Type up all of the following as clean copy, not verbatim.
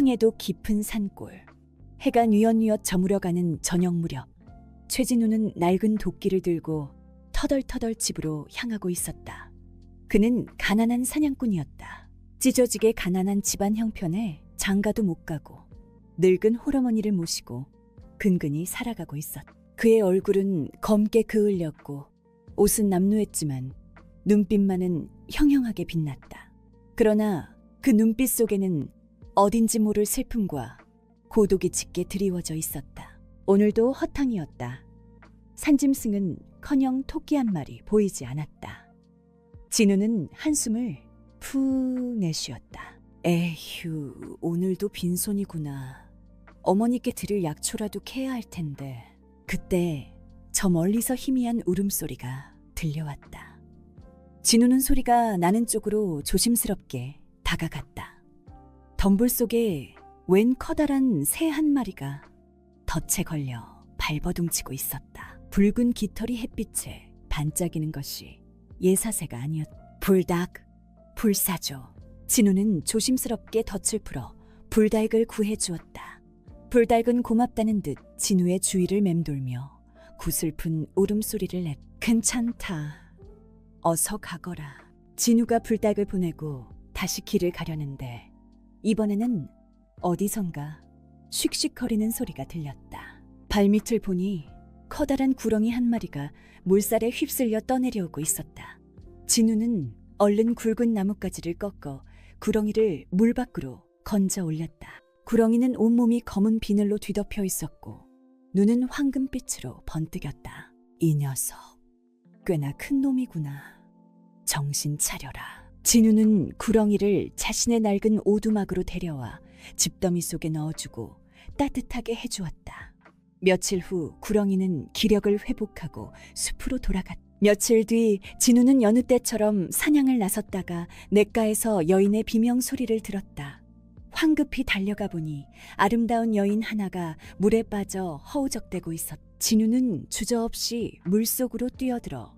황해도 깊은 산골. 해가 뉘엿뉘엿 저물어가는 저녁 무렵, 최진우는 낡은 도끼를 들고 터덜터덜 집으로 향하고 있었다. 그는 가난한 사냥꾼이었다. 찢어지게 가난한 집안 형편에 장가도 못 가고 늙은 홀어머니를 모시고 근근히 살아가고 있었다. 그의 얼굴은 검게 그을렸고 옷은 남루했지만 눈빛만은 형형하게 빛났다. 그러나 그 눈빛 속에는 어딘지 모를 슬픔과 고독이 짙게 드리워져 있었다. 오늘도 허탕이었다. 산짐승은 커녕 토끼 한 마리 보이지 않았다. 진우는 한숨을 푹 내쉬었다. 에휴, 오늘도 빈손이구나. 어머니께 드릴 약초라도 캐야 할 텐데. 그때 저 멀리서 희미한 울음소리가 들려왔다. 진우는 소리가 나는 쪽으로 조심스럽게 다가갔다. 덤불 속에 웬 커다란 새 한 마리가 덫에 걸려 발버둥치고 있었다. 붉은 깃털이 햇빛에 반짝이는 것이 예사새가 아니었다. 불닭, 불사조. 진우는 조심스럽게 덫을 풀어 불닭을 구해주었다. 불닭은 고맙다는 듯 진우의 주위를 맴돌며 구슬픈 울음소리를 냈다. 괜찮다. 어서 가거라. 진우가 불닭을 보내고 다시 길을 가려는데 이번에는 어디선가 씩씩거리는 소리가 들렸다. 발밑을 보니 커다란 구렁이 한 마리가 물살에 휩쓸려 떠내려오고 있었다. 진우는 얼른 굵은 나뭇가지를 꺾어 구렁이를 물 밖으로 건져 올렸다. 구렁이는 온몸이 검은 비늘로 뒤덮여 있었고 눈은 황금빛으로 번뜩였다. 이 녀석, 꽤나 큰 놈이구나. 정신 차려라. 진우는 구렁이를 자신의 낡은 오두막으로 데려와 집더미 속에 넣어주고 따뜻하게 해주었다. 며칠 후 구렁이는 기력을 회복하고 숲으로 돌아갔다. 며칠 뒤 진우는 여느 때처럼 사냥을 나섰다가 냇가에서 여인의 비명소리를 들었다. 황급히 달려가 보니 아름다운 여인 하나가 물에 빠져 허우적대고 있었다. 진우는 주저없이 물속으로 뛰어들어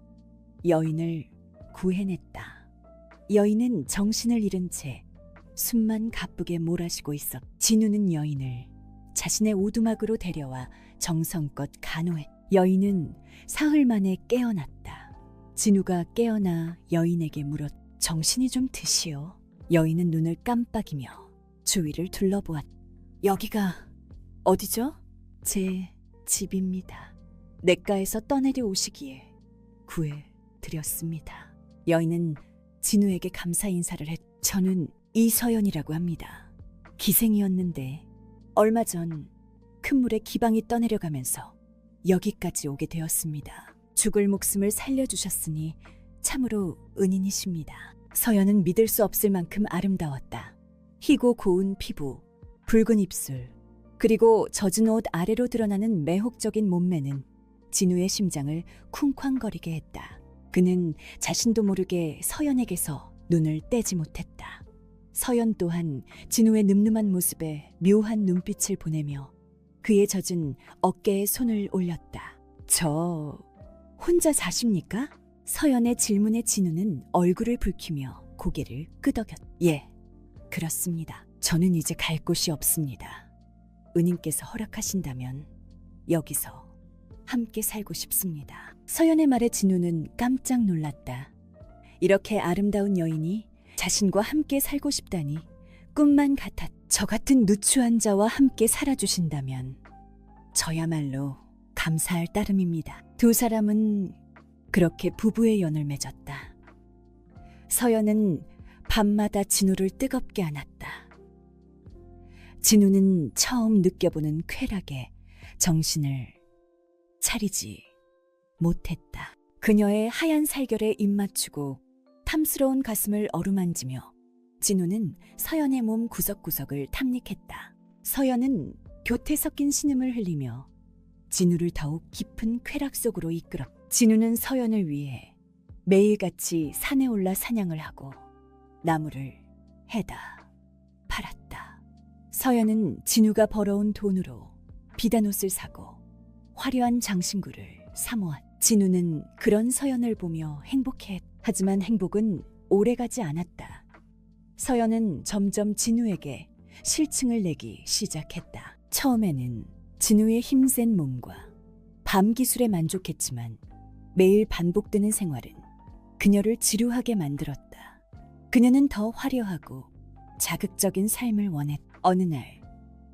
여인을 구해냈다. 여인은 정신을 잃은 채 숨만 가쁘게 몰아쉬고 있었다. 진우는 여인을 자신의 오두막으로 데려와 정성껏 간호했다. 여인은 사흘 만에 깨어났다. 진우가 깨어나 여인에게 물었다. 정신이 좀 드시오. 여인은 눈을 깜빡이며 주위를 둘러보았다. 여기가 어디죠? 제 집입니다. 냇가에서 떠내려 오시기에 구해드렸습니다. 여인은 진우에게 감사 인사를 했다. 저는 이서연이라고 합니다. 기생이었는데 얼마 전 큰 물에 기방이 떠내려가면서 여기까지 오게 되었습니다. 죽을 목숨을 살려주셨으니 참으로 은인이십니다. 서연은 믿을 수 없을 만큼 아름다웠다. 희고 고운 피부, 붉은 입술, 그리고 젖은 옷 아래로 드러나는 매혹적인 몸매는 진우의 심장을 쿵쾅거리게 했다. 그는 자신도 모르게 서연에게서 눈을 떼지 못했다. 서연 또한 진우의 늠름한 모습에 묘한 눈빛을 보내며 그의 젖은 어깨에 손을 올렸다. 저 혼자 사십니까? 서연의 질문에 진우는 얼굴을 붉히며 고개를 끄덕였다. 예, 그렇습니다. 저는 이제 갈 곳이 없습니다. 은인께서 허락하신다면 여기서 함께 살고 싶습니다. 서연의 말에 진우는 깜짝 놀랐다. 이렇게 아름다운 여인이 자신과 함께 살고 싶다니 꿈만 같았다. 저 같은 누추한 자와 함께 살아주신다면 저야말로 감사할 따름입니다. 두 사람은 그렇게 부부의 연을 맺었다. 서연은 밤마다 진우를 뜨겁게 안았다. 진우는 처음 느껴보는 쾌락에 정신을 차리지 못했다. 그녀의 하얀 살결에 입 맞추고 탐스러운 가슴을 어루만지며 진우는 서연의 몸 구석구석을 탐닉했다. 서연은 교태 섞인 신음을 흘리며 진우를 더욱 깊은 쾌락 속으로 이끌었다. 진우는 서연을 위해 매일같이 산에 올라 사냥을 하고 나무를 해다 팔았다. 서연은 진우가 벌어온 돈으로 비단 옷을 사고 화려한 장신구를 사모았다. 진우는 그런 서연을 보며 행복해했다. 하지만 행복은 오래가지 않았다. 서연은 점점 진우에게 실층을 내기 시작했다. 처음에는 진우의 힘센 몸과 밤 기술에 만족했지만 매일 반복되는 생활은 그녀를 지루하게 만들었다. 그녀는 더 화려하고 자극적인 삶을 원했다. 어느 날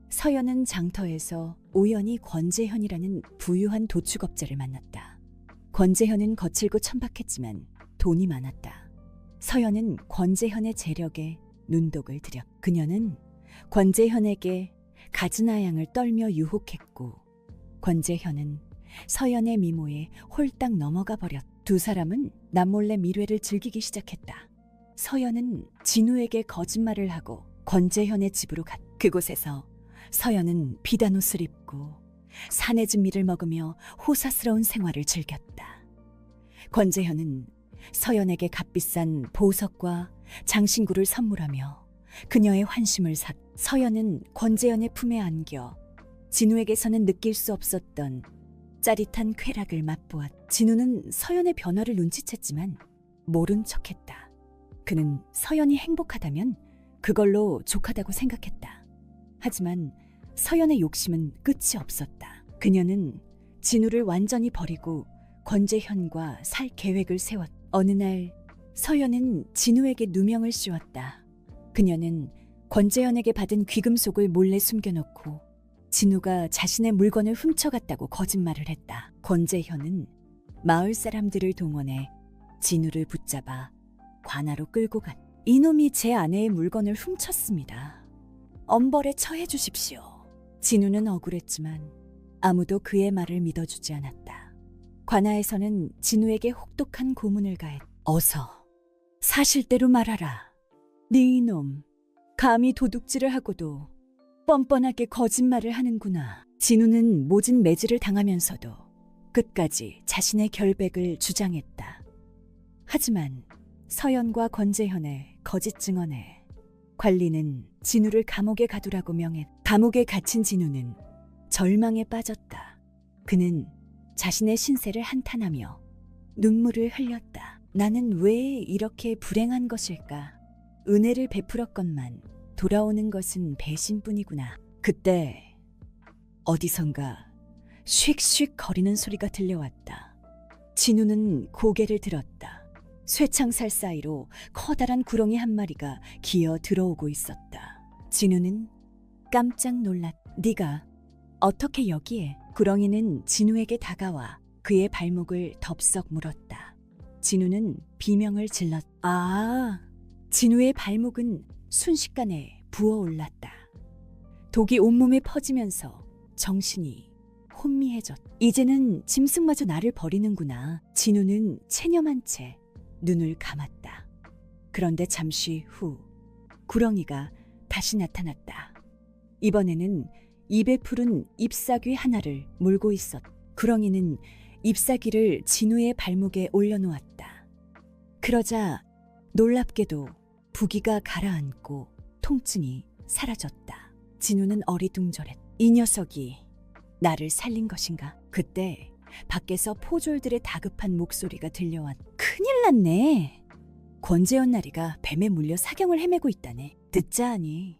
서연은 장터에서 우연히 권재현이라는 부유한 도축업자를 만났다. 권재현은 거칠고 천박했지만 돈이 많았다. 서연은 권재현의 재력에 눈독을 들였. 그녀는 권재현에게 가즈나 양을 떨며 유혹했고 권재현은 서연의 미모에 홀딱 넘어가 버렸. 두 사람은 남몰래 미래를 즐기기 시작했다. 서연은 진우에게 거짓말을 하고 권재현의 집으로 갔다. 그곳에서 서연은 비단 옷을 입고 산해진 밀을 먹으며 호사스러운 생활을 즐겼다. 권재현은 서연에게 값비싼 보석과 장신구를 선물하며 그녀의 환심을 샀. 서연은 권재현의 품에 안겨 진우에게서는 느낄 수 없었던 짜릿한 쾌락을 맛보았. 진우는 서연의 변화를 눈치챘지만 모른 척했다. 그는 서연이 행복하다면 그걸로 족하다고 생각했다. 하지만 서연의 욕심은 끝이 없었다. 그녀는 진우를 완전히 버리고 권재현과 살 계획을 세웠다. 어느 날 서연은 진우에게 누명을 씌웠다. 그녀는 권재현에게 받은 귀금속을 몰래 숨겨놓고 진우가 자신의 물건을 훔쳐갔다고 거짓말을 했다. 권재현은 마을 사람들을 동원해 진우를 붙잡아 관아로 끌고 갔다. 이놈이 제 아내의 물건을 훔쳤습니다. 엄벌에 처해 주십시오. 진우는 억울했지만 아무도 그의 말을 믿어주지 않았다. 관아에서는 진우에게 혹독한 고문을 가했다. 어서 사실대로 말하라. 네 이놈, 감히 도둑질을 하고도 뻔뻔하게 거짓말을 하는구나. 진우는 모진 매질을 당하면서도 끝까지 자신의 결백을 주장했다. 하지만 서연과 권재현의 거짓 증언에 관리는 진우를 감옥에 가두라고 명했다. 감옥에 갇힌 진우는 절망에 빠졌다. 그는 자신의 신세를 한탄하며 눈물을 흘렸다. 나는 왜 이렇게 불행한 것일까? 은혜를 베풀었건만 돌아오는 것은 배신뿐이구나. 그때 어디선가 쉑쉑 거리는 소리가 들려왔다. 진우는 고개를 들었다. 쇠창살 사이로 커다란 구렁이 한 마리가 기어 들어오고 있었다. 진우는 깜짝 놀랐다. 네가 어떻게 여기에? 구렁이는 진우에게 다가와 그의 발목을 덥석 물었다. 진우는 비명을 질렀다. 아, 진우의 발목은 순식간에 부어올랐다. 독이 온몸에 퍼지면서 정신이 혼미해졌다. 이제는 짐승마저 나를 버리는구나. 진우는 체념한 채 눈을 감았다. 그런데 잠시 후 구렁이가 다시 나타났다. 이번에는 입에 푸른 잎사귀 하나를 물고 있었다. 구렁이는 잎사귀를 진우의 발목에 올려놓았다. 그러자 놀랍게도 부기가 가라앉고 통증이 사라졌다. 진우는 어리둥절했다. 이 녀석이 나를 살린 것인가? 그때 밖에서 포졸들의 다급한 목소리가 들려왔다. 큰일 났네. 권재현 나리가 뱀에 물려 사경을 헤매고 있다네. 듣자 하니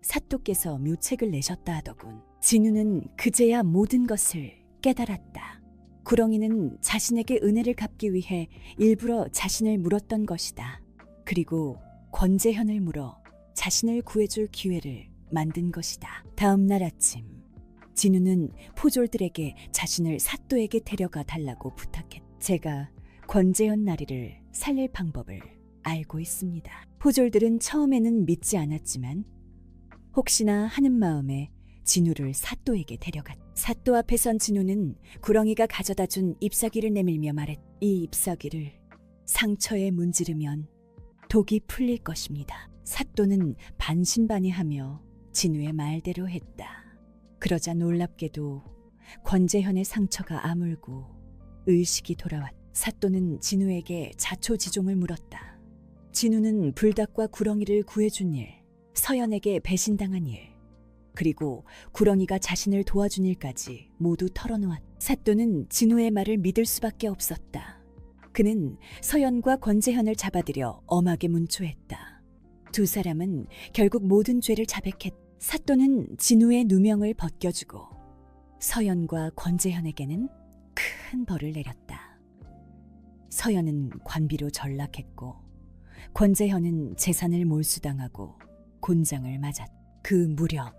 사또께서 묘책을 내셨다 하더군. 진우는 그제야 모든 것을 깨달았다. 구렁이는 자신에게 은혜를 갚기 위해 일부러 자신을 물었던 것이다. 그리고 권재현을 물어 자신을 구해줄 기회를 만든 것이다. 다음 날 아침 진우는 포졸들에게 자신을 사또에게 데려가 달라고 부탁했다. 제가 권재현 나리를 살릴 방법을 알고 있습니다. 포졸들은 처음에는 믿지 않았지만 혹시나 하는 마음에 진우를 사또에게 데려갔다. 사또 앞에 선 진우는 구렁이가 가져다 준 잎사귀를 내밀며 말했다. 이 잎사귀를 상처에 문지르면 독이 풀릴 것입니다. 사또는 반신반의하며 진우의 말대로 했다. 그러자 놀랍게도 권재현의 상처가 아물고 의식이 돌아왔다. 사또는 진우에게 자초지종을 물었다. 진우는 불닭과 구렁이를 구해준 일, 서연에게 배신당한 일, 그리고 구렁이가 자신을 도와준 일까지 모두 털어놓았다. 사또는 진우의 말을 믿을 수밖에 없었다. 그는 서연과 권재현을 잡아들여 엄하게 문초했다. 두 사람은 결국 모든 죄를 자백했다. 사또는 진우의 누명을 벗겨주고 서연과 권재현에게는 큰 벌을 내렸다. 서연은 관비로 전락했고 권재현은 재산을 몰수당하고 곤장을 맞았다. 그 무렵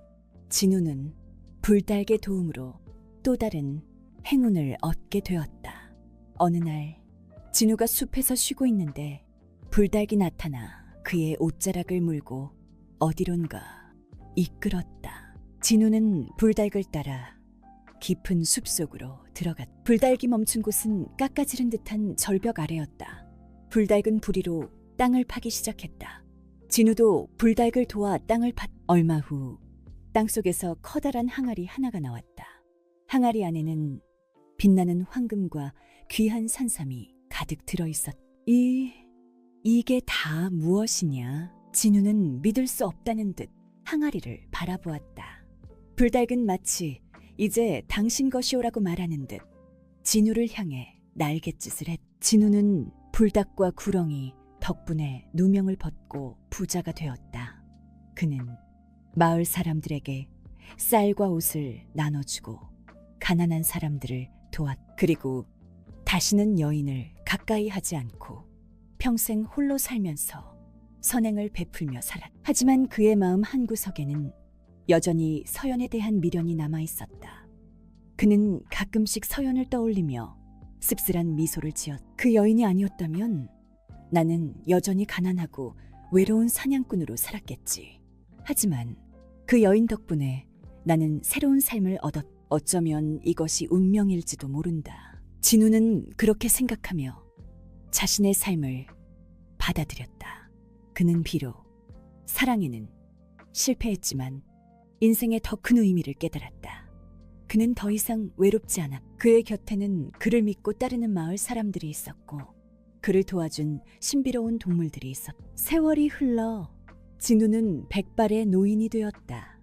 진우는 불닭의 도움으로 또 다른 행운을 얻게 되었다. 어느 날 진우가 숲에서 쉬고 있는데 불닭이 나타나 그의 옷자락을 물고 어디론가 이끌었다. 진우는 불닭을 따라 깊은 숲속으로 들어갔다. 불닭이 멈춘 곳은 깎아지른 듯한 절벽 아래였다. 불닭은 부리로 땅을 파기 시작했다. 진우도 불닭을 도와 땅을 얼마 후 땅속에서 커다란 항아리 하나가 나왔다. 항아리 안에는 빛나는 황금과 귀한 산삼이 가득 들어있었다. 이게 다 무엇이냐? 진우는 믿을 수 없다는 듯 항아리를 바라보았다. 불닭은 마치 이제 당신 것이오라고 말하는 듯 진우를 향해 날갯짓을 했다. 진우는 불닭과 구렁이 덕분에 누명을 벗고 부자가 되었다. 그는 마을 사람들에게 쌀과 옷을 나눠주고 가난한 사람들을 도왔다. 그리고 다시는 여인을 가까이 하지 않고 평생 홀로 살면서 선행을 베풀며 살았다. 하지만 그의 마음 한구석에는 여전히 서연에 대한 미련이 남아있었다. 그는 가끔씩 서연을 떠올리며 씁쓸한 미소를 지었다. 그 여인이 아니었다면 나는 여전히 가난하고 외로운 사냥꾼으로 살았겠지. 하지만 그 여인 덕분에 나는 새로운 삶을 얻었다. 어쩌면 이것이 운명일지도 모른다. 진우는 그렇게 생각하며 자신의 삶을 받아들였다. 그는 비록 사랑에는 실패했지만 인생의 더 큰 의미를 깨달았다. 그는 더 이상 외롭지 않았다. 그의 곁에는 그를 믿고 따르는 마을 사람들이 있었고 그를 도와준 신비로운 동물들이 있었다. 세월이 흘러 진우는 백발의 노인이 되었다.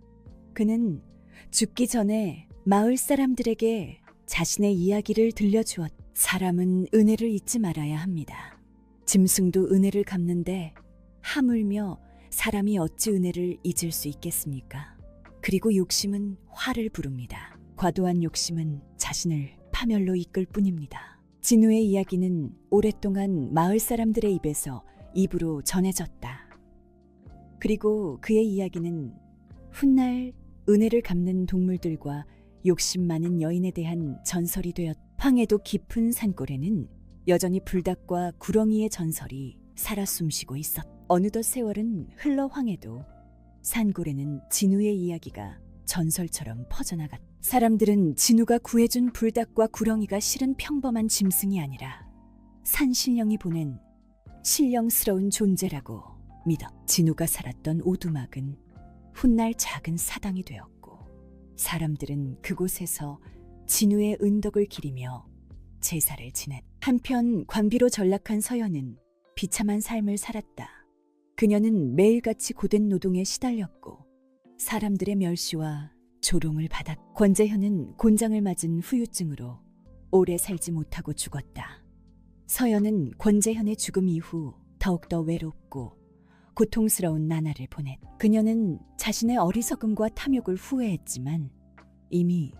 그는 죽기 전에 마을 사람들에게 자신의 이야기를 들려주었다. 사람은 은혜를 잊지 말아야 합니다. 짐승도 은혜를 갚는데 하물며 사람이 어찌 은혜를 잊을 수 있겠습니까? 그리고 욕심은 화를 부릅니다. 과도한 욕심은 자신을 파멸로 이끌 뿐입니다. 진우의 이야기는 오랫동안 마을 사람들의 입에서 입으로 전해졌다. 그리고 그의 이야기는 훗날 은혜를 갚는 동물들과 욕심 많은 여인에 대한 전설이 되었다. 황해도 깊은 산골에는 여전히 불닭과 구렁이의 전설이 살아 숨쉬고 있었다. 어느덧 세월은 흘러 황해도 산골에는 진우의 이야기가 전설처럼 퍼져나갔다. 사람들은 진우가 구해준 불닭과 구렁이가 실은 평범한 짐승이 아니라 산신령이 보낸 신령스러운 존재라고 믿어. 진우가 살았던 오두막은 훗날 작은 사당이 되었고 사람들은 그곳에서 진우의 은덕을 기리며 제사를 지냈다. 한편 관비로 전락한 서연은 비참한 삶을 살았다. 그녀는 매일같이 고된 노동에 시달렸고 사람들의 멸시와 조롱을 받았다. 권재현은 곤장을 맞은 후유증으로 오래 살지 못하고 죽었다. 서연은 권재현의 죽음 이후 더욱더 외롭고 고통스러운 나날을 보냈다. 그녀는 자신의 어리석음과 탐욕을 후회했지만 이미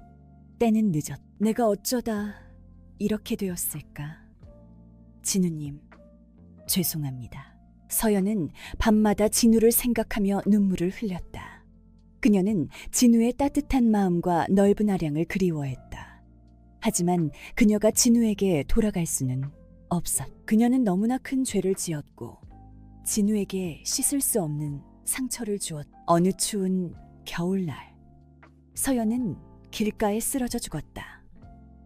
때는 늦었다. 내가 어쩌다 이렇게 되었을까? 진우님, 죄송합니다. 서연은 밤마다 진우를 생각하며 눈물을 흘렸다. 그녀는 진우의 따뜻한 마음과 넓은 아량을 그리워했다. 하지만 그녀가 진우에게 돌아갈 수는 없었다. 그녀는 너무나 큰 죄를 지었고 진우에게 씻을 수 없는 상처를 주었다. 어느 추운 겨울날 서연은 길가에 쓰러져 죽었다.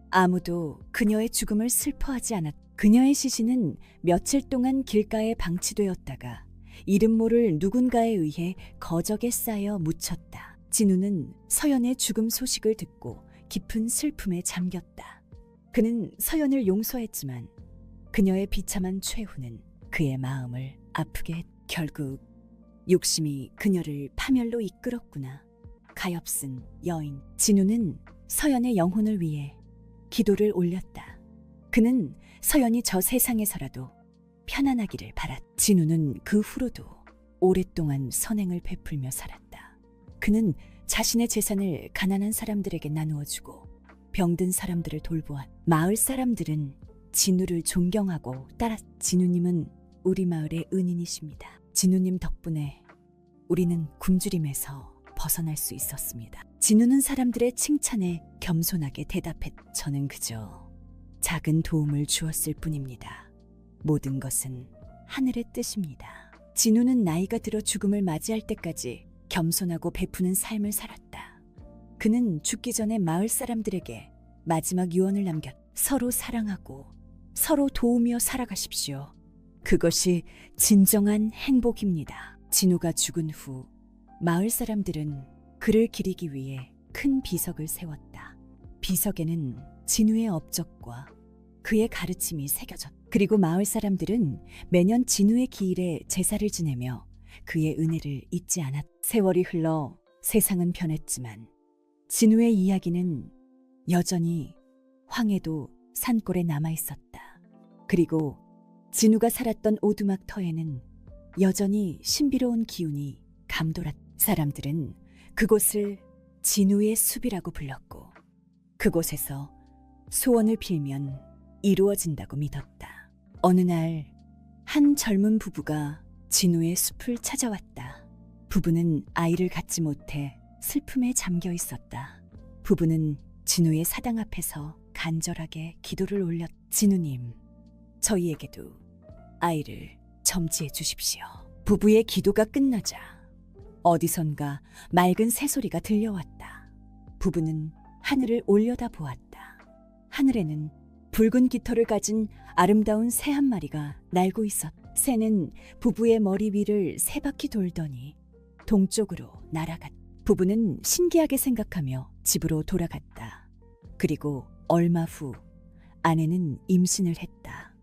아무도 그녀의 죽음을 슬퍼하지 않았다. 그녀의 시신은 며칠 동안 길가에 방치되었다가 이름 모를 누군가에 의해 거적에 쌓여 묻혔다. 진우는 서연의 죽음 소식을 듣고 깊은 슬픔에 잠겼다. 그는 서연을 용서했지만 그녀의 비참한 최후는 그의 마음을 아프게 했다. 결국 욕심이 그녀를 파멸로 이끌었구나. 가엾은 여인. 진우는 서연의 영혼을 위해 기도를 올렸다. 그는 서연이 저 세상에서라도 편안하기를 바랐다. 진우는 그 후로도 오랫동안 선행을 베풀며 살았다. 그는 자신의 재산을 가난한 사람들에게 나누어 주고 병든 사람들을 돌보았. 마을 사람들은 진우를 존경하고 따라. 진우님은 우리 마을의 은인이십니다. 진우님 덕분에 우리는 굶주림에서 벗어날 수 있었습니다. 진우는 사람들의 칭찬에 겸손하게 대답했. 저는 그저 작은 도움을 주었을 뿐입니다. 모든 것은 하늘의 뜻입니다. 진우는 나이가 들어 죽음을 맞이할 때까지 겸손하고 베푸는 삶을 살았다. 그는 죽기 전에 마을 사람들에게 마지막 유언을 남겼. 서로 사랑하고 서로 도우며 살아가십시오. 그것이 진정한 행복입니다. 진우가 죽은 후 마을 사람들은 그를 기리기 위해 큰 비석을 세웠다. 비석에는 진우의 업적과 그의 가르침이 새겨졌다. 그리고 마을 사람들은 매년 진우의 기일에 제사를 지내며 그의 은혜를 잊지 않았다. 세월이 흘러 세상은 변했지만 진우의 이야기는 여전히 황해도 산골에 남아 있었다. 그리고 진우가 살았던 오두막터에는 여전히 신비로운 기운이 감돌았다. 사람들은 그곳을 진우의 숲이라고 불렀고 그곳에서 소원을 빌면 이루어진다고 믿었다. 어느 날 한 젊은 부부가 진우의 숲을 찾아왔다. 부부는 아이를 갖지 못해 슬픔에 잠겨 있었다. 부부는 진우의 사당 앞에서 간절하게 기도를 올렸. 진우님, 저희에게도 아이를 점지해 주십시오. 부부의 기도가 끝나자 어디선가 맑은 새소리가 들려왔다. 부부는 하늘을 올려다 보았다. 하늘에는 붉은 깃털을 가진 아름다운 새 한 마리가 날고 있었다. 새는 부부의 머리 위를 세 바퀴 돌더니 동쪽으로 날아갔다. 부부는 신기하게 생각하며 집으로 돌아갔다. 그리고 얼마 후 아내는 임신을 했다.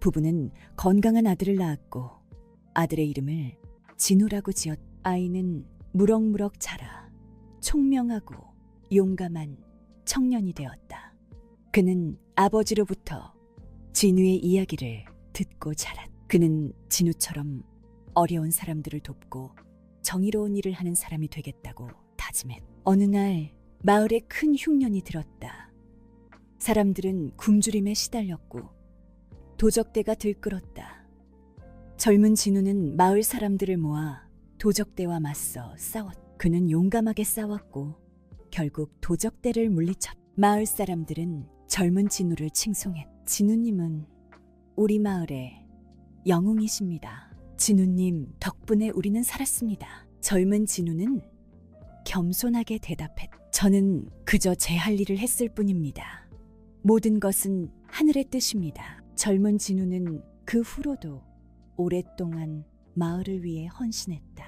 부부는 건강한 아들을 낳았고 아들의 이름을 진우라고 지었다. 아이는 무럭무럭 자라 총명하고 용감한 청년이 되었다. 그는 아버지로부터 진우의 이야기를 듣고 자랐다. 그는 진우처럼 어려운 사람들을 돕고 정의로운 일을 하는 사람이 되겠다고 다짐했다. 어느 날 마을에 큰 흉년이 들었다. 사람들은 굶주림에 시달렸고 도적대가 들끓었다. 젊은 진우는 마을 사람들을 모아 도적대와 맞서 싸웠다. 그는 용감하게 싸웠고 결국 도적대를 물리쳤다. 마을 사람들은 젊은 진우를 칭송했다. 진우님은 우리 마을의 영웅이십니다. 진우님 덕분에 우리는 살았습니다. 젊은 진우는 겸손하게 대답했다. 저는 그저 제 할 일을 했을 뿐입니다. 모든 것은 하늘의 뜻입니다. 젊은 진우는 그 후로도 오랫동안 마을을 위해 헌신했다.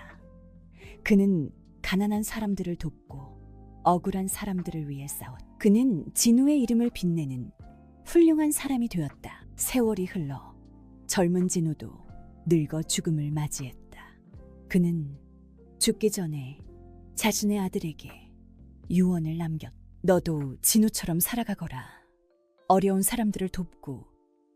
그는 가난한 사람들을 돕고 억울한 사람들을 위해 싸웠다. 그는 진우의 이름을 빛내는 훌륭한 사람이 되었다. 세월이 흘러 젊은 진우도 늙어 죽음을 맞이했다. 그는 죽기 전에 자신의 아들에게 유언을 남겼다. 너도 진우처럼 살아가거라. 어려운 사람들을 돕고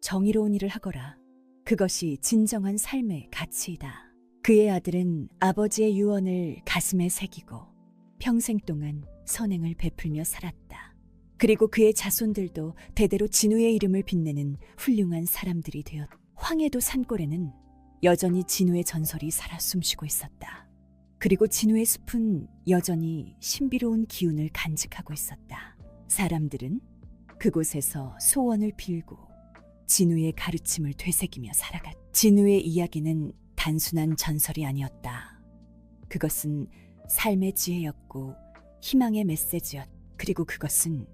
정의로운 일을 하거라. 그것이 진정한 삶의 가치이다. 그의 아들은 아버지의 유언을 가슴에 새기고 평생 동안 선행을 베풀며 살았다. 그리고 그의 자손들도 대대로 진우의 이름을 빛내는 훌륭한 사람들이 되었다. 황해도 산골에는 여전히 진우의 전설이 살아 숨쉬고 있었다. 그리고 진우의 숲은 여전히 신비로운 기운을 간직하고 있었다. 사람들은 그곳에서 소원을 빌고 진우의 가르침을 되새기며 살아갔다. 진우의 이야기는 단순한 전설이 아니었다. 그것은 삶의 지혜였고 희망의 메시지였다. 그리고 그것은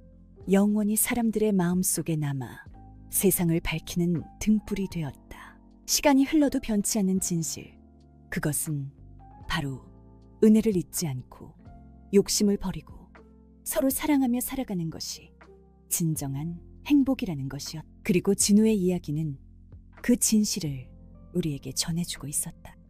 영원히 사람들의 마음속에 남아 세상을 밝히는 등불이 되었다. 시간이 흘러도 변치 않는 진실. 그것은 바로 은혜를 잊지 않고 욕심을 버리고 서로 사랑하며 살아가는 것이 진정한 행복이라는 것이었다. 그리고 진우의 이야기는 그 진실을 우리에게 전해주고 있었다.